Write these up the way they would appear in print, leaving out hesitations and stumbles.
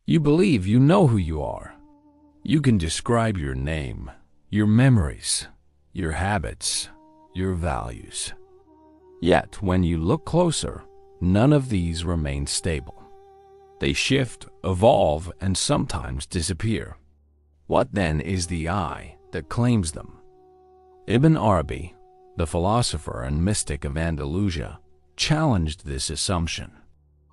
You believe you know who you are. You can describe your name, your memories, your habits, your values. Yet, when you look closer, none of these remain stable. They shift, evolve, and sometimes disappear. What then is the I that claims them? Ibn Arabi, the philosopher and mystic of Andalusia, challenged this assumption.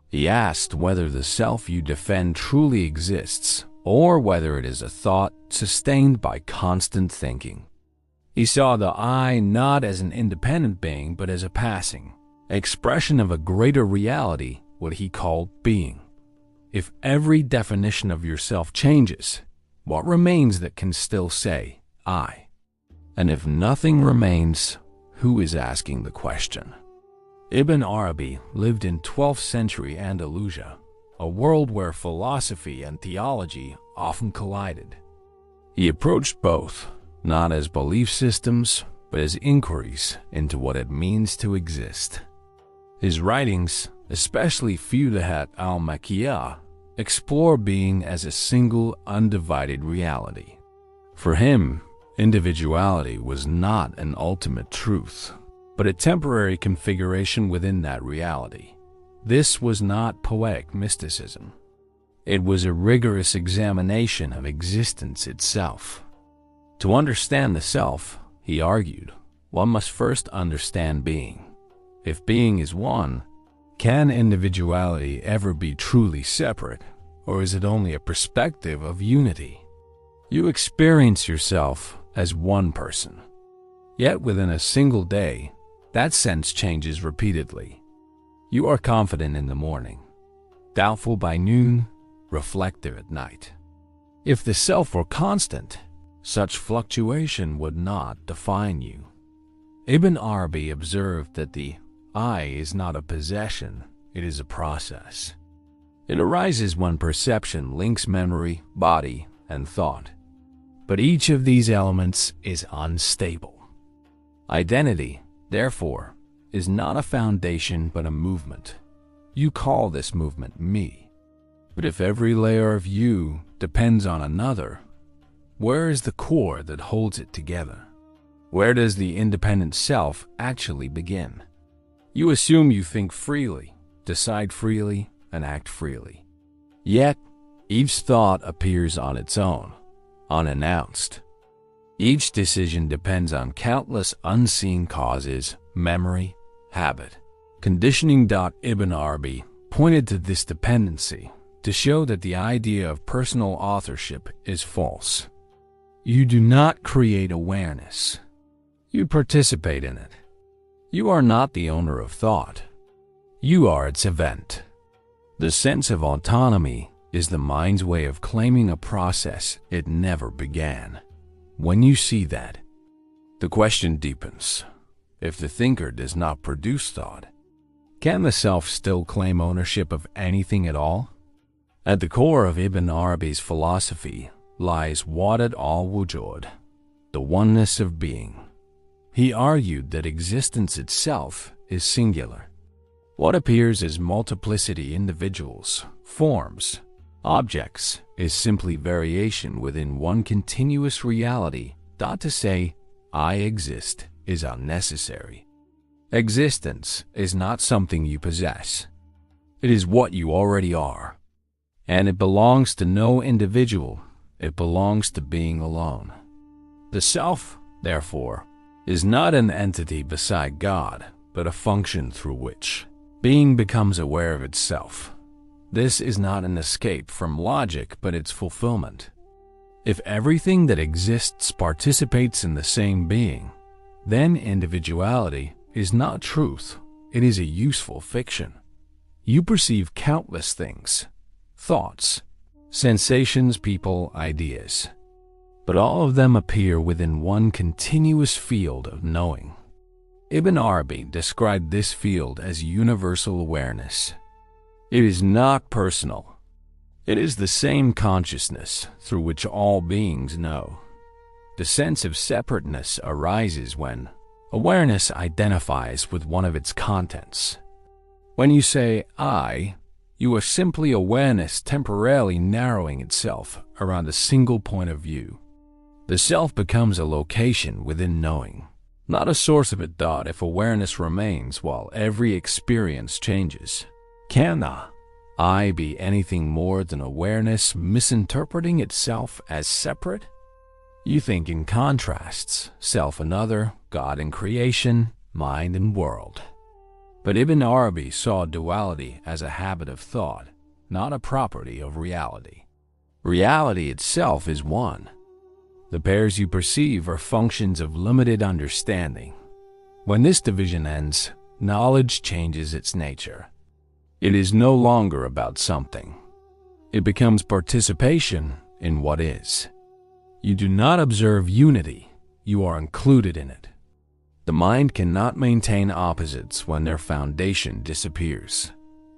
He asked whether the self you defend truly exists, or whether it is a thought sustained by constant thinking. He saw the I not as an independent being, but as a passing expression of a greater reality, what he called being. If every definition of yourself changes, what remains that can still say, I? And if nothing remains, who is asking the question? Ibn Arabi lived in 12th century Andalusia, a world where philosophy and theology often collided. He approached both, not as belief systems, but as inquiries into what it means to exist. His writings, especially Futuhat al-Makkiyah, explore being as a single, undivided reality. For him, individuality was not an ultimate truth, but a temporary configuration within that reality. This was not poetic mysticism. It was a rigorous examination of existence itself. To understand the self, he argued, one must first understand being. If being is one, can individuality ever be truly separate, or is it only a perspective of unity? You experience yourself as one person. Yet within a single day, that sense changes repeatedly. You are confident in the morning, doubtful by noon, reflective at night. If the self were constant, such fluctuation would not define you. Ibn Arabi observed that the I is not a possession, it is a process. It arises when perception links memory, body, and thought. But each of these elements is unstable. Identity, therefore, is not a foundation but a movement. You call this movement me. But if every layer of you depends on another, where is the core that holds it together? Where does the independent self actually begin? You assume you think freely, decide freely, and act freely. Yet, each thought appears on its own, unannounced. Each decision depends on countless unseen causes, memory, habit, conditioning. Ibn Arabi pointed to this dependency to show that the idea of personal authorship is false. You do not create awareness. You participate in it. You are not the owner of thought. You are its event. The sense of autonomy is the mind's way of claiming a process it never began. When you see that, the question deepens. If the thinker does not produce thought, can the self still claim ownership of anything at all? At the core of Ibn Arabi's philosophy lies Wahdat al-Wujud, the oneness of being. He argued that existence itself is singular. What appears as multiplicity individuals, forms, objects is simply variation within one continuous reality. To say, I exist is unnecessary. Existence is not something you possess. It is what you already are. And it belongs to no individual. It belongs to being alone. The self, therefore, is not an entity beside God, but a function through which being becomes aware of itself. This is not an escape from logic, but its fulfillment. If everything that exists participates in the same being, then individuality is not truth, it is a useful fiction. You perceive countless things, thoughts, sensations, people, ideas, but all of them appear within one continuous field of knowing. Ibn Arabi described this field as universal awareness. It is not personal. It is the same consciousness through which all beings know. The sense of separateness arises when awareness identifies with one of its contents. When you say, I, You are simply awareness temporarily narrowing itself around a single point of view. The self becomes a location within knowing, not a source of it. If awareness remains while every experience changes, can the I be anything more than awareness misinterpreting itself as separate? You think in contrasts, self and other, God and creation, mind and world. But Ibn Arabi saw duality as a habit of thought, not a property of reality. Reality itself is one. The pairs you perceive are functions of limited understanding. When this division ends, knowledge changes its nature. It is no longer about something. It becomes participation in what is. You do not observe unity, you are included in it. The mind cannot maintain opposites when their foundation disappears.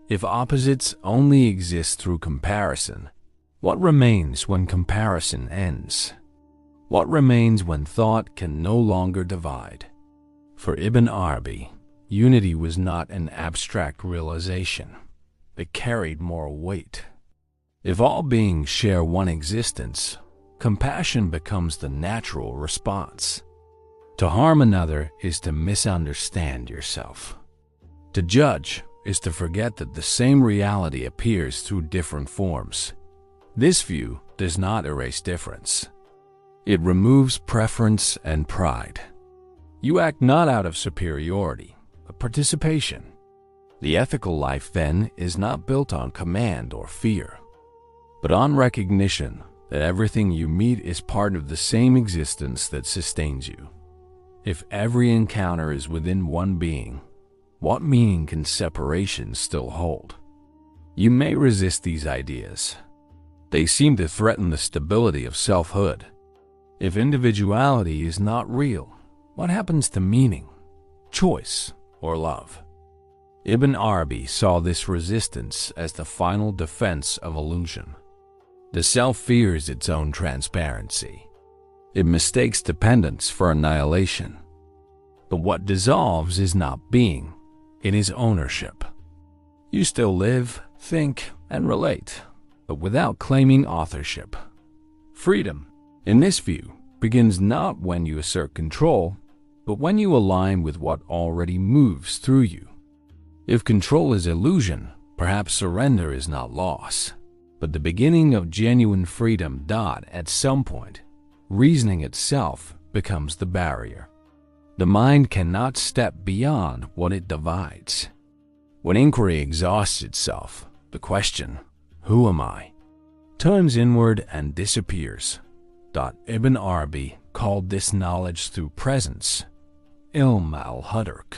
If opposites only exist through comparison, what remains when comparison ends? What remains when thought can no longer divide? For Ibn Arabi, unity was not an abstract realization. It carried more weight. If all beings share one existence, compassion becomes the natural response. To harm another is to misunderstand yourself. To judge is to forget that the same reality appears through different forms. This view does not erase difference. It removes preference and pride. You act not out of superiority, but participation. The ethical life, then, is not built on command or fear, but on recognition that everything you meet is part of the same existence that sustains you. If every encounter is within one being, what meaning can separation still hold? You may resist these ideas. They seem to threaten the stability of selfhood. If individuality is not real, what happens to meaning, choice, or love? Ibn Arabi saw this resistance as the final defense of illusion. The self fears its own transparency. It mistakes dependence for annihilation. But what dissolves is not being, it is ownership. You still live, think, and relate, but without claiming authorship. Freedom, in this view, begins not when you assert control, but when you align with what already moves through you. If control is illusion, perhaps surrender is not loss, but the beginning of genuine freedom. At some point, reasoning itself becomes the barrier. The mind cannot step beyond what it divides. When inquiry exhausts itself, the question, who am I, turns inward and disappears. Ibn Arabi called this knowledge through presence, ilm al-hudrk.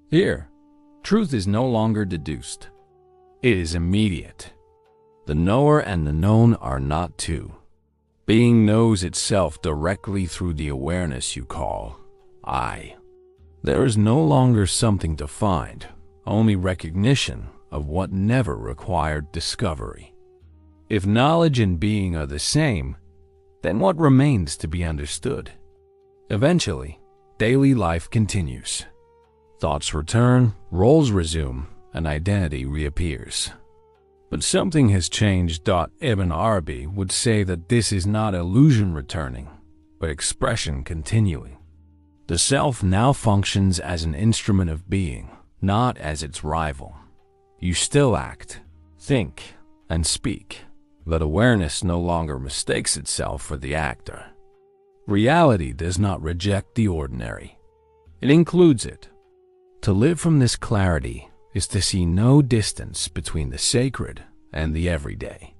Here, truth is no longer deduced. It is immediate. The knower and the known are not two. Being knows itself directly through the awareness you call I. There is no longer something to find, only recognition of what never required discovery. If knowledge and being are the same, then what remains to be understood? Eventually, daily life continues. Thoughts return, roles resume, and identity reappears. But something has changed. Ibn Arabi would say that this is not illusion returning, but expression continuing. The self now functions as an instrument of being, not as its rival. You still act, think, and speak, but awareness no longer mistakes itself for the actor. Reality does not reject the ordinary. It includes it. To live from this clarity is to see no distance between the sacred and the everyday.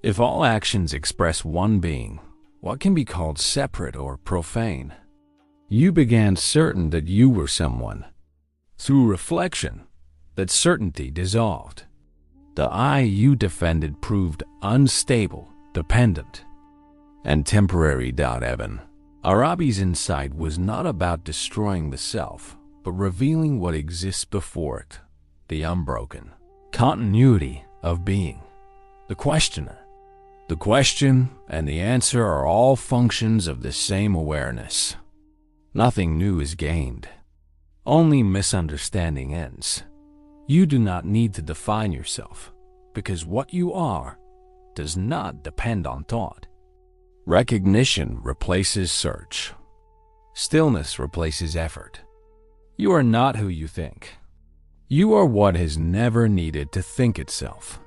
If all actions express one being, what can be called separate or profane? You began certain that you were someone. Through reflection, that certainty dissolved. The I you defended proved unstable, dependent, and temporary. Ibn Arabi's insight was not about destroying the self, but revealing what exists before it, the unbroken continuity of being. The questioner. The question and the answer are all functions of the same awareness. Nothing new is gained. Only misunderstanding ends. You do not need to define yourself. because what you are does not depend on thought. Recognition replaces search. Stillness replaces effort. You are not who you think. You are what has never needed to think itself.